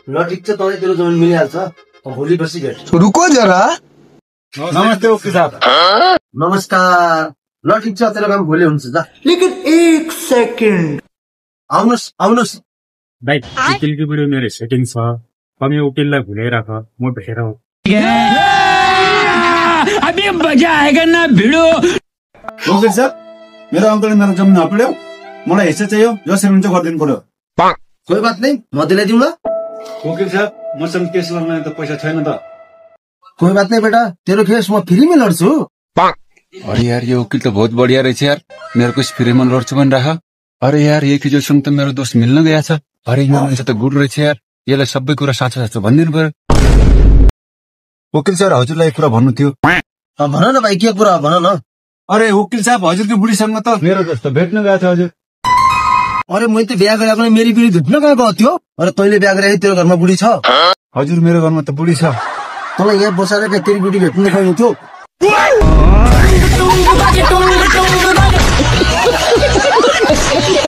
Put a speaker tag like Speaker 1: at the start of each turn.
Speaker 1: ल ठिक छ, तँलाई तेरो जमिन मिलिहाल्छ। भोलि बसी भेट।
Speaker 2: रुको जरा।
Speaker 3: नमस्ते वकिल साहब।
Speaker 1: नमस्कार। ल ठिक छ, तेरो काम भोलि हुन्छ। जा।
Speaker 2: लेकिन 1 सेकेन्ड।
Speaker 1: आउनुहोस्।
Speaker 3: भाइ वकिलको भिडियो मेरो सेटिङ छ। कमी वकिललाई भुलै राख, म भेटेर आऊ।
Speaker 4: अभी मजा आएगा ना भिडो।
Speaker 3: वकिल साहब, मेरो अङ्कलले मेरो जमिन हप्ल्यो, मलाई हिस्सा चाहियो, जसरी हुन्छ गरिदिनु पर्यो।
Speaker 1: कोही बात नहीं, म दिलाइदिउँ ल।
Speaker 3: वकिल साहब, मसँग केस लड्ने त पैसा छैन त।
Speaker 1: कोई बात नहीं बेटा, तेरो केस म फ्रीमै लड्छु।
Speaker 5: अरे यार, ये वकील तो बहुत बढ़िया रहे यार। मेरे को इस फ्री में लड्छु बन रहा। अरे यार, ये जोसँग त मेरो दोस्त मिल्न गया छ। अरे यो मान्छे त गुड रहेछ यार। यसलाई सबै कुरा साँचो भनिदिनु पर्यो।
Speaker 3: वकिल सर, हजुरलाई एक कुरा भन्नु थियो।
Speaker 1: भन न भाइ, के कुरा भन न।
Speaker 3: अरे वकिल साहब, हजुरको बुढीसँग त मेरो जस्तो भेट्न गएको छ हजुर।
Speaker 1: अरे मैले त बिहा गरेको मेरी बुढी भेट्न गएको थियो। अरे तैँले बिहा गरे तेरो घरमा बुढी छ?
Speaker 3: हजुर, मेरो घरमा त बुढी छ।
Speaker 1: तँलाई यहाँ बसाएर तेरी बुढी भेट्न गएको थियो।